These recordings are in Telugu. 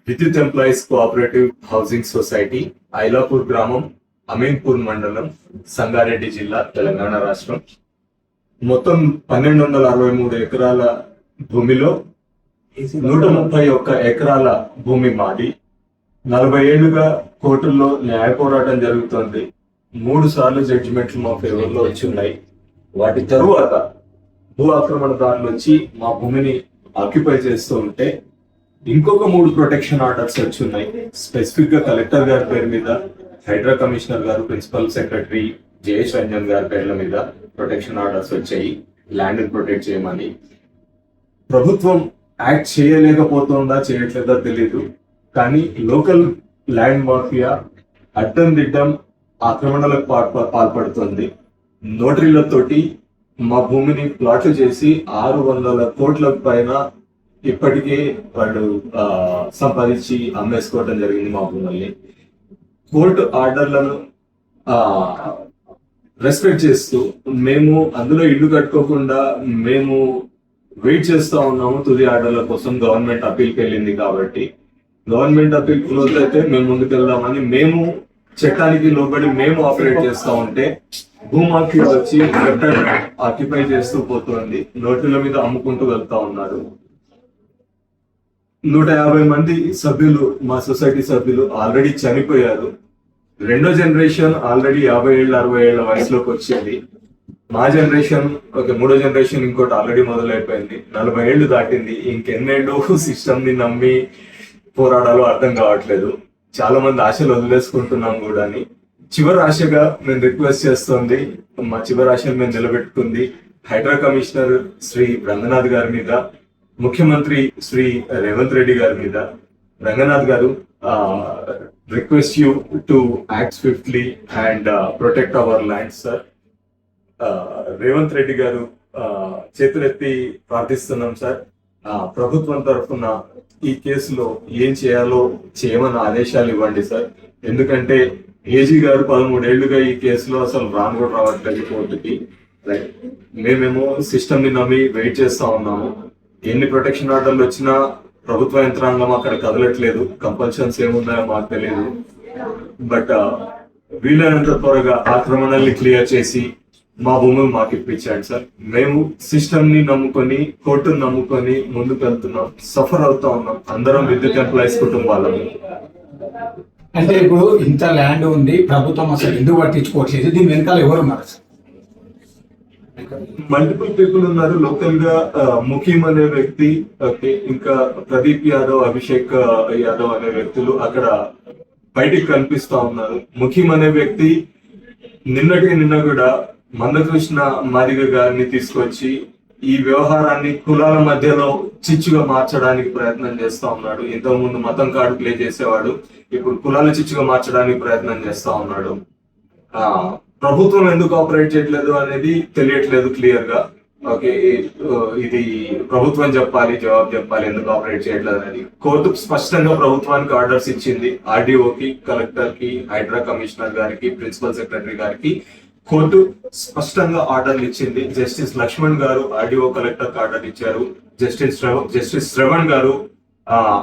విద్యుత్ employees cooperative housing society, Ailapur గ్రామం, అమీన్పూర్ మండలం, సంగారెడ్డి జిల్లా, తెలంగాణ రాష్ట్రం. మొత్తం 1263 ఎకరాల భూమిలో 131 ఎకరాల భూమి మాది. 40 ఏళ్లుగా కోర్టుల్లో న్యాయ పోరాటం జరుగుతోంది. 3 సార్లు జడ్జిమెంట్లు మా ఫేవర్ లో వచ్చి వాటి తరువాత భూ ఆక్రమణదారులు వచ్చి మా భూమిని ఆక్యుపై చేస్తూ ఉంటే ఇంకొక 3 ప్రొటెక్షన్ ఆర్డర్స్ వచ్చున్నాయి. స్పెసిఫిక్ గా కలెక్టర్ గారి పేరు మీద, హైడ్రా కమిషనర్ గారు, ప్రిన్సిపల్ సెక్రటరీ జయేష్ రంజన్ గారి పేర్ల మీద ప్రొటెక్షన్ ఆర్డర్స్ వచ్చాయి ల్యాండ్ ప్రొటెక్ట్ చేయమని. ప్రభుత్వం యాక్ట్ చేయలేకపోతుందా చేయట్లేదా తెలీదు, కానీ లోకల్ ల్యాండ్ మాఫియా అడ్డం దిడ్డం ఆక్రమణలకు పాల్పడుతుంది. నోటరీలతోటి మా భూమిని ప్లాట్లు చేసి 600 కోట్ల పైన ఇప్పటికే వాళ్ళు సంపాదించి అమ్మేసుకోవడం జరిగింది మా భూముల్ని. కోర్టు ఆర్డర్లను రెస్పెక్ట్ చేస్తూ మేము అందులో ఇల్లు కట్టుకోకుండా మేము వెయిట్ చేస్తా ఉన్నాము తుది ఆర్డర్ల కోసం. గవర్నమెంట్ అప్పీల్కి వెళ్ళింది కాబట్టి గవర్నమెంట్ అప్పీల్ క్లోజ్ అయితే మేము ముందుకెళ్దామని మేము చట్టానికి లోబడి మేము ఆపరేట్ చేస్తా ఉంటే భూమాఫియా వచ్చి ఆక్యుపై చేస్తూ పోతుంది. నోట్ల మీద అమ్ముకుంటూ వెళ్తా ఉన్నారు. 150 మంది సభ్యులు, మా సొసైటీ సభ్యులు ఆల్రెడీ చనిపోయారు. రెండో జనరేషన్ ఆల్రెడీ 50 ఏళ్ళ 60 ఏళ్ల వయసులోకి వచ్చింది. మా జనరేషన్ మూడో జనరేషన్ ఇంకోటి ఆల్రెడీ మొదలైపోయింది. 40 ఏళ్లు దాటింది. ఇంకెన్నేళ్ళు సిస్టమ్ ని నమ్మి పోరాడాలో అర్థం కావట్లేదు. చాలా మంది ఆశలు వదిలేసుకుంటున్నాం కూడా. చివరి ఆశగా మేము రిక్వెస్ట్ చేస్తుంది, మా చివరి ఆశలు మేము నిలబెట్టుకుంది హైడ్రా కమిషనర్ శ్రీ రంగనాథ్ గారి మీద, ముఖ్యమంత్రి శ్రీ రేవంత్ రెడ్డి గారి మీద. రంగనాథ్ గారు, request you to act swiftly and protect our land sir. Revanth Reddy గారు, చేతులెత్తి ప్రార్థిస్తున్నాం సార్. ప్రభుత్వం తరఫున ఈ కేసులో ఏం చేయాలో చేయమన్న ఆదేశాలు ఇవ్వండి సార్. ఎందుకంటే ఏజీ గారు 13 ఏళ్లుగా ఈ కేసులో అసలు కూడా రావట్లేదు కోర్టుకి. మేమేమో సిస్టమ్ ని నమ్మి వెయిట్ చేస్తా ఉన్నాము. ఎన్ని ప్రొటెక్షన్ ఆర్డర్లు వచ్చినా ప్రభుత్వ యంత్రాంగం అక్కడ కదలట్లేదు. కంపల్షన్స్ ఏమున్నాయో మాకు తెలియదు. బట్ వీలైనంత త్వరగా ఆక్రమణల్ని క్లియర్ చేసి మా భూములు మాకు ఇప్పించాడు సార్. మేము సిస్టమ్ ని నమ్ముకొని, కోర్టును నమ్ముకొని ముందుకు వెళ్తున్నాం. సఫర్ అవుతా ఉన్నాం అందరం, విద్యుత్ ఎంప్లాయీస్ కుటుంబాలను. అంటే ఇప్పుడు ఇంత ల్యాండ్ ఉంది, ప్రభుత్వం అసలు ఎందుకు పట్టించుకోవట్లేదు? దీని వెనకాల ఎవరు ఉన్నారు సార్? మల్టిపుల్ పీపుల్ ఉన్నారు. లోకల్ గా ముఖీం అనే వ్యక్తి, ఇంకా ప్రదీప్ యాదవ్, అభిషేక్ యాదవ్ అనే వ్యక్తులు అక్కడ బయటికి కనిపిస్తా ఉన్నారు. ముఖీం అనే వ్యక్తి నిన్న కూడా మందకృష్ణ మాదిగ గారిని తీసుకొచ్చి ఈ వ్యవహారాన్ని కులాల మధ్యలో చిచ్చుగా మార్చడానికి ప్రయత్నం చేస్తా ఉన్నాడు. ఇంతకుముందు మతం కార్డు ప్లే చేసేవాడు, ఇప్పుడు కులాల చిచ్చుగా మార్చడానికి ప్రయత్నం చేస్తా ఉన్నాడు. ప్రభుత్వం ఎందుకు ఆపరేట్ చేయట్లేదు అనేది తెలియట్లేదు క్లియర్ గా. ఓకే, ఇది ప్రభుత్వం చెప్పాలి, జవాబు చెప్పాలి ఎందుకు ఆపరేట్ చేయట్లేదు అనేది. కోర్టు స్పష్టంగా ప్రభుత్వానికి ఆర్డర్స్ ఇచ్చింది. ఆర్డీఓకి, కలెక్టర్ కి, హైడ్రా కమిషనర్ గారికి, ప్రిన్సిపల్ సెక్రటరీ గారికి కోర్టు స్పష్టంగా ఆర్డర్లు ఇచ్చింది. జస్టిస్ లక్ష్మణ్ గారు ఆర్డీఓ కలెక్టర్ ఆర్డర్ ఇచ్చారు. జస్టిస్ శ్రవణ్ గారు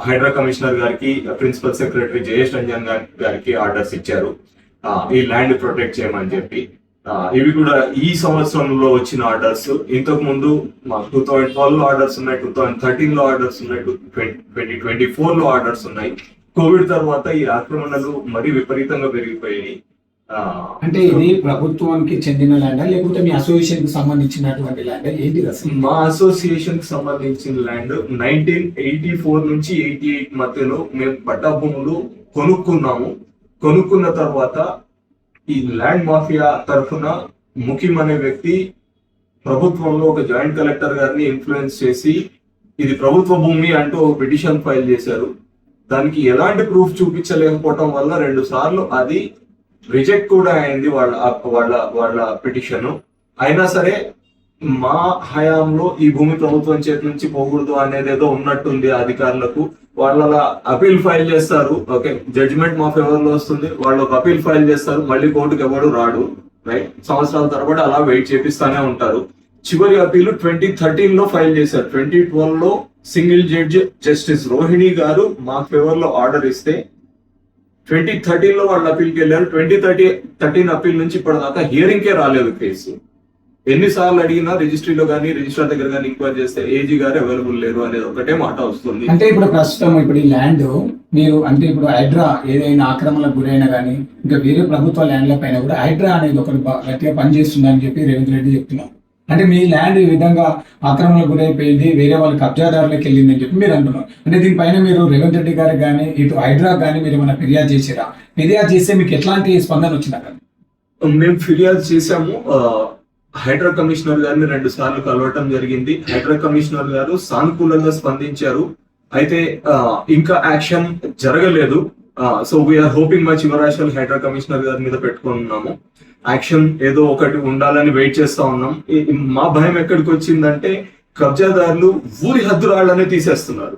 హైడ్రా కమిషనర్ గారికి, ప్రిన్సిపల్ సెక్రటరీ జయేష్ రంజన్ గారికి ఆర్డర్స్ ఇచ్చారు ఈ ల్యాండ్ ప్రొటెక్ట్ చేయమని చెప్పి. ఇవి కూడా ఈ సంవత్సరంలో వచ్చిన ఆర్డర్స్. ఇంతకు ముందు మాకు 2012 లో ఆర్డర్స్ ఉన్నాయి, 2013 లో ఆర్డర్స్ ఉన్నాయి, 2024 లో ఆర్డర్స్ ఉన్నాయి. కోవిడ్ తర్వాత ఈ ఆక్రమణలు మరీ విపరీతంగా పెరిగిపోయాయి. అంటే ఇది ప్రభుత్వానికి చెందిన ల్యాండ్ లేకపోతే మీ అసోసియేషన్ కి సంబంధించినటువంటి ల్యాండ్ ఏంటి? మా అసోసియేషన్ కి సంబంధించిన ల్యాండ్ 1984 నుంచి 88 మధ్యలో మేము పట్టా భూములు కొనుక్కున్నాము. కొనుక్కున్న తర్వాత ఈ ల్యాండ్ మాఫియా తరఫున ముఖిం అనే వ్యక్తి ప్రభుత్వంలో ఒక జాయింట్ కలెక్టర్ గారిని ఇన్ఫ్లుయెన్స్ చేసి ఇది ప్రభుత్వ భూమి అంటూ ఒక పిటిషన్ ఫైల్ చేశారు. దానికి ఎలాంటి ప్రూఫ్ చూపించలేకపోవటం వల్ల 2 సార్లు అది రిజెక్ట్ కూడా అయింది వాళ్ళ పిటిషన్. అయినా సరే మా హయాంలో ఈ భూమి ప్రభుత్వం చేతి నుంచి పోకూడదు అనేది ఏదో ఉన్నట్టుంది అధికారులకు. వాళ్ళ అపీల్ ఫైల్ చేస్తారు. ఓకే, జడ్జిమెంట్ మా ఫేవర్ లో వస్తుంది, వాళ్ళు ఒక అపీల్ ఫైల్ చేస్తారు, మళ్ళీ కోర్టుకు ఎవడు రాడు. రైట్, సంవత్సరాల తరబడి అలా వెయిట్ చేపిస్తానే ఉంటారు. చివరి అపీల్ 2013 లో ఫైల్ చేశారు. 2012 లో సింగిల్ జడ్జ్ జస్టిస్ రోహిణి గారు మా ఫేవర్ లో ఆర్డర్ ఇస్తే 2013 లో వాళ్ళు అప్పీల్కి వెళ్ళారు. 2013 అప్పీల్ నుంచి ఇప్పటిదాకా హియరింగ్ కే రాలేదు కేసు. ఎన్నిసార్లు అడిగినా రిజిస్ట్రీలో కానీ రిజిస్ట్రార్ దగ్గర కానీ ఎంక్వైరీ చేస్తే ఏజీ గారు అవైలబుల్ లేరు అనేది ఒకటే మాట వస్తుంది. అంటే ఇప్పుడు ప్రస్తుతం ఇప్పుడు ఈ ల్యాండ్ మీరు అంటే ఇప్పుడు హైడ్రా ఏదైనా ఆక్రమణలకు గురైనా కానీ ఇంకా వేరే ప్రభుత్వ ల్యాండ్ల పైన కూడా హైడ్రా అనేది ఒకటి గట్టిగా పనిచేస్తుందని చెప్పి రేవంత్ రెడ్డి చెప్తున్నారు. అంటే మీ ల్యాండ్ ఈ విధంగా ఆక్రమణలకు గురైపోయింది, వేరే వాళ్ళ కబ్జాదారులకు వెళ్ళిందని చెప్పి మీరు అంటున్నారు. అంటే దీనిపైన మీరు రేవంత్ రెడ్డి గారికి కానీ ఇటు హైడ్రా కానీ మీరు ఏమైనా ఫిర్యాదు చేసారా? ఫిర్యాదు చేస్తే మీకు ఎట్లాంటి స్పందన వచ్చిందా? మేము ఫిర్యాదు చేశాము. హైడ్రా కమిషనర్ గారిని 2 సార్లు కలవటం జరిగింది. హైడ్రా కమిషనర్ గారు సానుకూలంగా స్పందించారు. అయితే ఇంకా యాక్షన్ జరగలేదు. సో వీఆర్ హోపింగ్ మా చివరాశలు హైడ్రా కమిషనర్ గారి మీద పెట్టుకున్నాము. యాక్షన్ ఏదో ఒకటి ఉండాలని వెయిట్ చేస్తా ఉన్నాం. మా భయం ఎక్కడికి వచ్చిందంటే కబ్జాదారులు ఊరి హద్దు రాళ్లనే తీసేస్తున్నారు.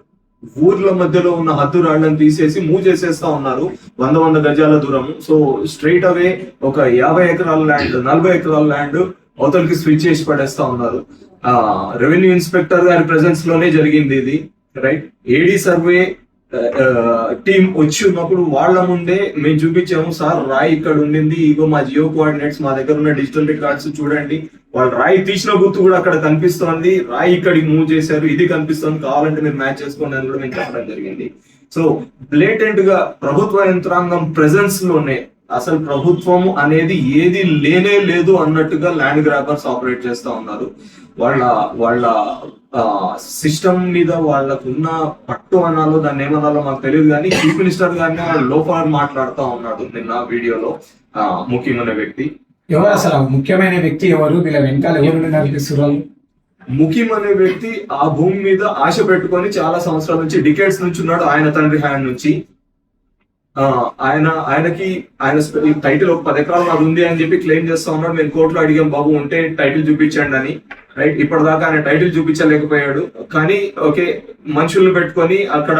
ఊర్ల మధ్యలో ఉన్న హద్దు రాళ్లను తీసేసి మూవ్ చేసేస్తా ఉన్నారు 100 గజాల దూరము. సో స్ట్రైట్ అవే ఒక 50 ఎకరాల ల్యాండ్ 40 ఎకరాల ల్యాండ్ అవతలకి స్విచ్ చేసి పడేస్తా ఉన్నారు. రెవెన్యూ ఇన్స్పెక్టర్ గారి ప్రెసెన్స్ లోనే జరిగింది ఇది, రైట్. ఏడీ సర్వే టీం వచ్చి ఉన్నప్పుడు వాళ్ళ ముందే మేము చూపించాము, సార్ రాయి ఇక్కడ ఉండింది, ఇగో మా జియో కోఆర్డినేట్స్ మా దగ్గర ఉన్న డిజిటల్ రికార్డ్స్ చూడండి, వాళ్ళు రాయి తీసిన గుర్తు కూడా అక్కడ కనిపిస్తోంది, రాయి ఇక్కడికి మూవ్ చేశారు, ఇది కనిపిస్తుంది, కావాలంటే మీరు మ్యాచ్ చేసుకోండి అని కూడా మేము చెప్పడం జరిగింది. సో బ్లేటెంట్ గా ప్రభుత్వ యంత్రాంగం ప్రెసెన్స్ లోనే అసలు ప్రభుత్వము అనేది ఏది లేనే లేదు అన్నట్టుగా ల్యాండ్ గ్రాబర్స్ ఆపరేట్ చేస్తా ఉన్నారు. వాళ్ళ సిస్టమ్ మీద వాళ్ళకున్న పట్టు అనాలో దాన్ని ఏమనాలో మాకు తెలియదు, కానీ చీఫ్ మినిస్టర్ గారిని లోపల మాట్లాడుతూ ఉన్నాడు నిన్న వీడియోలో. ముఖ్యమైన వ్యక్తి ఎవరు, అసలు ముఖ్యమైన వ్యక్తి ఎవరు, వీళ్ళ వెనకాల ఎవరు నడిపిస్తున్నారు? ముఖ్యమైన వ్యక్తి ఆ భూమి మీద ఆశ పెట్టుకొని చాలా సంవత్సరాల నుంచి, డికేట్స్ నుంచి ఉన్నాడు. ఆయన తండ్రి హ్యాండ్ నుంచి ఆయనకి టైటిల్ ఒక 10 ఎకరాలు నాది ఉంది అని చెప్పి క్లెయిమ్ చేస్తా ఉన్నాడు. మేము కోర్టులో అడిగాం, బాబు ఉంటే టైటిల్ చూపించండి అని, రైట్. ఇప్పటిదాకా ఆయన టైటిల్ చూపించలేకపోయాడు. కానీ ఓకే, మనుషుల్ని పెట్టుకొని అక్కడ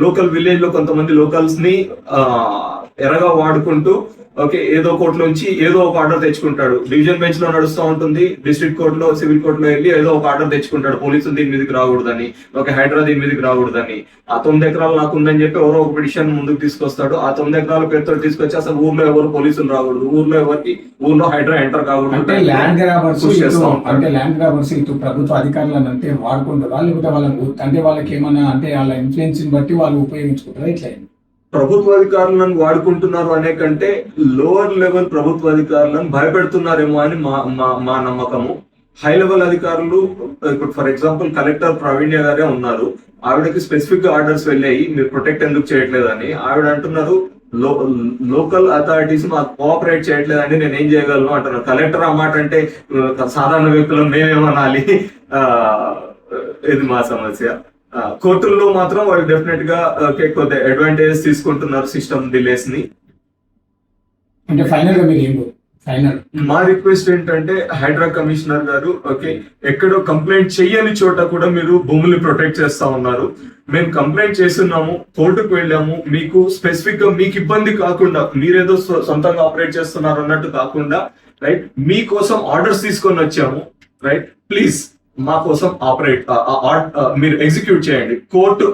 లోకల్ విలేజ్ లో కొంతమంది లోకల్స్ ని ఎరగా వాడుకుంటూ ఓకే ఏదో కోర్టులోంచి ఏదో ఒక ఆర్డర్ తెచ్చుకుంటాడు. డివిజన్ బెంచ్ లో నడుస్తూ ఉంటుంది, డిస్ట్రిక్ట్ కోర్టులో సివిల్ కోర్టులో వెళ్ళి ఏదో ఒక ఆర్డర్ తెచ్చుకుంటాడు, పోలీసులు దీని మీదకి రాకూడదని, ఒక హైడ్రా దీని మీదకి రాకూడదని. ఆ 9 ఎకరాలు నాకు ఉందని చెప్పి ఎవరో ఒక పిటిషన్ ముందుకు తీసుకొస్తాడు. ఆ 9 ఎకరాల పేరుతో తీసుకొచ్చి అసలు ఊర్లో ఎవరు పోలీసులు రాకూడదు, ఊర్లో హైడ్రా ఎంటర్ కాకూడదు. అంటే ల్యాండ్ గ్రాబర్స్ ఇటు ప్రభుత్వ అధికారులను అంటే వాడుకుంటారా, లేకపోతే వాళ్ళకి ఏమన్నా అంటే వాళ్ళ ఇన్ఫ్లుయెన్స్ బట్టి వాళ్ళు ఉపయోగించుకుంటారా? ఇట్లా ప్రభుత్వ అధికారులను వాడుకుంటున్నారు అనే కంటే లోవర్ లెవెల్ ప్రభుత్వ అధికారులను భయపెడుతున్నారేమో అని మా నమ్మకము. హై లెవెల్ అధికారులు ఇప్పుడు ఫర్ ఎగ్జాంపుల్ కలెక్టర్ ప్రవీణ్య గారే ఉన్నారు, ఆవిడకి స్పెసిఫిక్ గా ఆర్డర్స్ వెళ్ళాయి మీరు ప్రొటెక్ట్ ఎందుకు చేయట్లేదని. ఆవిడ అంటున్నారు లోకల్ అథారిటీస్ మాకు కోఆపరేట్ చేయట్లేదని నేను ఏం చేయగలను అంటున్నారు. కలెక్టర్ ఆ మాట అంటే సాధారణ వ్యక్తులను మేమేమనాలి, ఇది మా సమస్య. కోర్టుల్లో మాత్రం వాళ్ళు డెఫినెట్ గా కొద్దిగా అడ్వాంటేజ్ తీసుకుంటున్నారు సిస్టమ్ డిలేస్ ని. అంటే ఫైనల్ గా మీరు మా రిక్వెస్ట్ ఏంటంటే హైడ్రా కమిషనర్ గారు ఓకే ఎక్కడో కంప్లైంట్ చెయ్యని చోట కూడా మీరు భూముల్ని ప్రొటెక్ట్ చేస్తా ఉన్నారు. మేము కంప్లైంట్ చేస్తున్నాము, కోర్టుకు వెళ్ళాము, మీకు స్పెసిఫిక్ గా మీకు ఇబ్బంది కాకుండా మీరేదో సొంతంగా ఆపరేట్ చేస్తున్నారు అన్నట్టు కాకుండా రైట్ మీకోసం ఆర్డర్స్ తీసుకొని వచ్చాము, రైట్. ప్లీజ్ మా కోసం మీరు ఎగ్జిక్యూట్ చేయండి.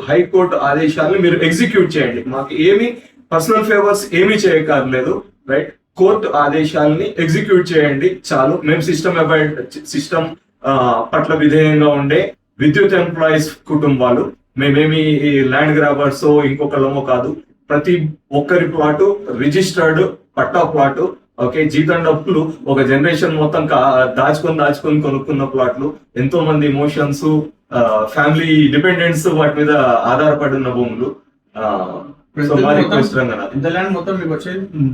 హైకోర్టు ఆదేశాలను మీరు ఎగ్జిక్యూట్ చేయండి. మాకు ఏమి పర్సనల్ ఫేవర్స్ ఏమీ చేయక్కర్లేదు, రైట్. కోర్టు ఆదేశాలని ఎగ్జిక్యూట్ చేయండి చాలు. మేము సిస్టమ్ పట్ల విధేయంగా ఉండే విద్యుత్ ఎంప్లాయీస్ కుటుంబాలు, మేమేమి ల్యాండ్ గ్రాబర్స్ ఇంకొకళ్ళమో కాదు. ప్రతి ఒక్కరి ప్లాటు రిజిస్టర్డ్ పట్టా ప్లాటు, ఓకే. జీతం డబ్బులు ఒక జనరేషన్ మొత్తం దాచుకొని కొనుక్కున్న ప్లాట్లు, ఎంతో మంది ఇమోషన్స్, ఫ్యామిలీ డిపెండెన్స్ వాటి మీద ఆధారపడి ఉన్న భూములు.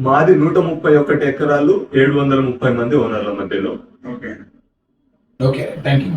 మాది 131 ఎకరాలు 730 మంది ఓనర్ల మధ్యలో. Okay, thank you.